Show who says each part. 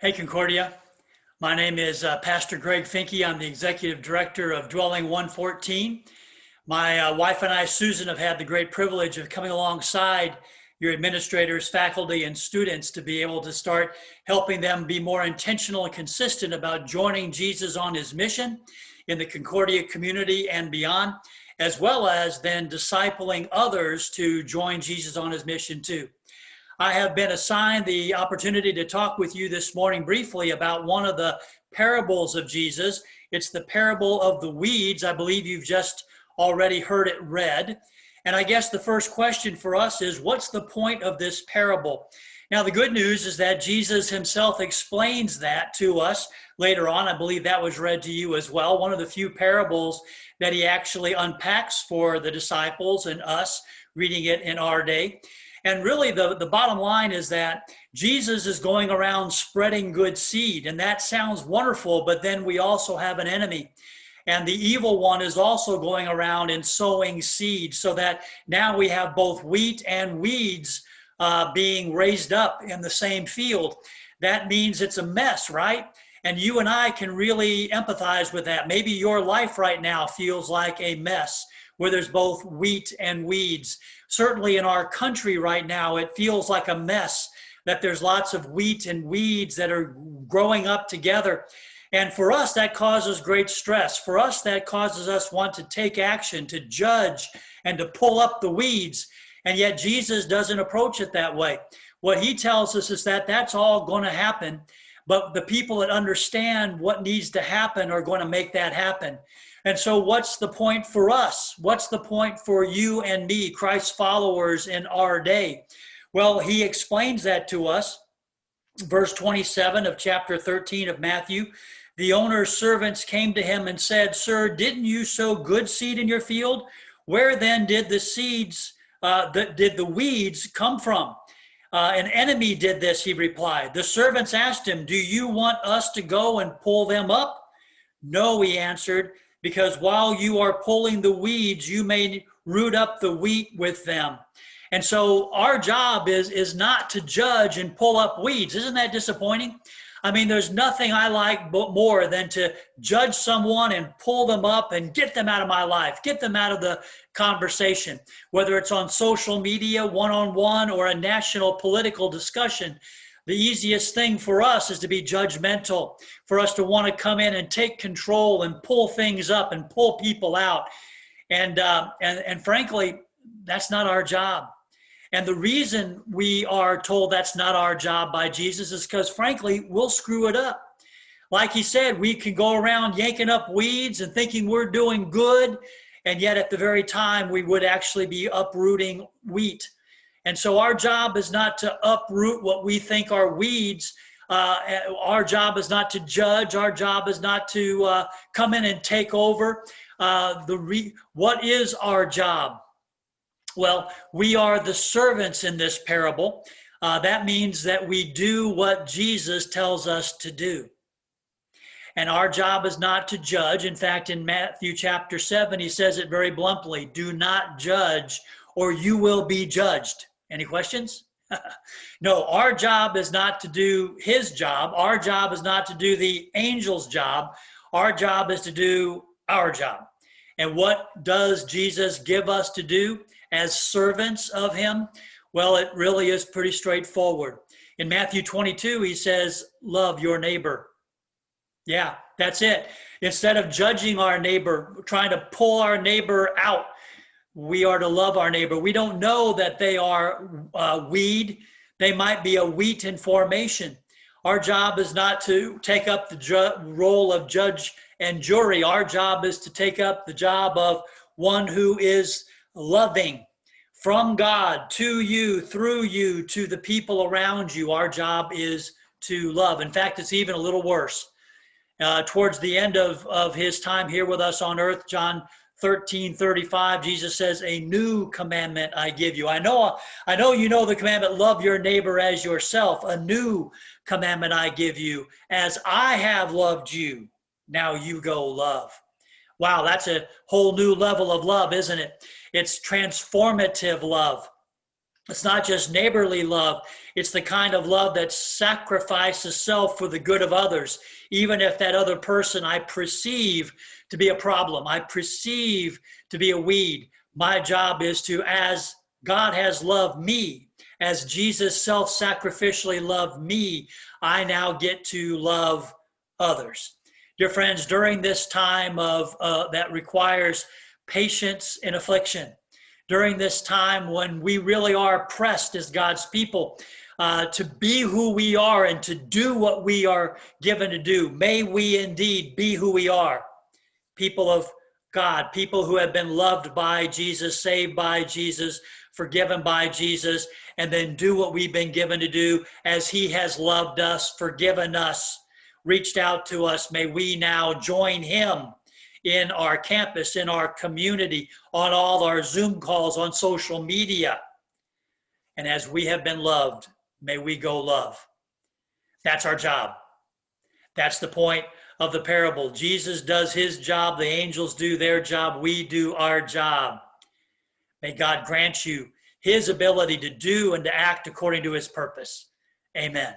Speaker 1: Hey, Concordia. My name is Pastor Greg Finke. I'm the Executive Director of Dwelling 114. My wife and I, Susan, have had the great privilege of coming alongside your administrators, faculty, and students to be able to start helping them be more intentional and consistent about joining Jesus on his mission in the Concordia community and beyond, as well as then discipling others to join Jesus on his mission too. I have been assigned the opportunity to talk with you this morning briefly about one of the parables of Jesus. It's the parable of the weeds. I believe you've just already heard it read. And I guess the first question for us is, what's the point of this parable? Now, the good news is that Jesus himself explains that to us later on. I believe that was read to you as well. One of the few parables that he actually unpacks for the disciples and us reading it in our day. And really, the bottom line is that Jesus is going around spreading good seed, and that sounds wonderful, but then we also have an enemy. And the evil one is also going around and sowing seed, so that now we have both wheat and weeds being raised up in the same field. That means it's a mess, right? And you and I can really empathize with that. Maybe your life right now feels like a mess, where there's both wheat and weeds. Certainly in our country right now, it feels like a mess, that there's lots of wheat and weeds that are growing up together. And for us, that causes great stress. For us, that causes us want to take action, to judge, and to pull up the weeds. And yet Jesus doesn't approach it that way. What he tells us is that that's all going to happen, but the people that understand what needs to happen are going to make that happen. And so what's the point for us? What's the point for you and me, Christ's followers in our day? Well, he explains that to us. Verse 27 of chapter 13 of Matthew, the owner's servants came to him and said, "Sir, didn't you sow good seed in your field? Where then did the seeds, did the weeds come from?" An enemy did this, he replied. The servants asked him, "Do you want us to go and pull them up?" "No," he answered, "because while you are pulling the weeds, you may root up the wheat with them." And so our job is not to judge and pull up weeds. Isn't that disappointing? I mean, there's nothing I like more than to judge someone and pull them up and get them out of my life, get them out of the conversation, whether it's on social media, one-on-one, or a national political discussion. The easiest thing for us is to be judgmental, for us to want to come in and take control and pull things up and pull people out. And frankly, that's not our job. And the reason we are told that's not our job by Jesus is because, frankly, we'll screw it up. Like he said, we can go around yanking up weeds and thinking we're doing good, and yet at the very time we would actually be uprooting wheat. And so our job is not to uproot what we think are weeds. Our job is not to judge. Our job is not to come in and take over. What is our job? Well, we are the servants in this parable. That means that we do what Jesus tells us to do. And our job is not to judge. In fact, in Matthew chapter 7, he says it very bluntly, "Do not judge, or you will be judged." Any questions? No, our job is not to do his job. Our job is not to do the angel's job. Our job is to do our job. And what does Jesus give us to do as servants of him? Well, it really is pretty straightforward. In Matthew 22, he says, "Love your neighbor." Yeah, that's it. Instead of judging our neighbor, trying to pull our neighbor out, we are to love our neighbor. We don't know that they are a weed. They might be a wheat in formation. Our job is not to take up the role of judge and jury. Our job is to take up the job of one who is loving from God to you, through you, to the people around you. Our job is to love. In fact, it's even a little worse. Towards the end of his time here with us on earth, John 13:35, Jesus says, "A new commandment I give you." I know you know the commandment, love your neighbor as yourself. "A new commandment I give you, as I have loved you, now you go love." Wow, that's a whole new level of love, isn't it? It's transformative love. It's not just neighborly love. It's the kind of love that sacrifices self for the good of others, even if that other person I perceive to be a problem, I perceive to be a weed. My job is to, as God has loved me, as Jesus self-sacrificially loved me, I now get to love others. Dear friends, during this time of that requires patience in affliction, during this time when we really are pressed as God's people to be who we are and to do what we are given to do. May we indeed be who we are, people of God, people who have been loved by Jesus, saved by Jesus, forgiven by Jesus, and then do what we've been given to do as he has loved us, forgiven us, reached out to us. May we now join him in our campus, in our community, on all our Zoom calls, on social media. And as we have been loved, may we go love. That's our job. That's the point of the parable. Jesus does his job. The angels do their job. We do our job. May God grant you his ability to do and to act according to his purpose. Amen.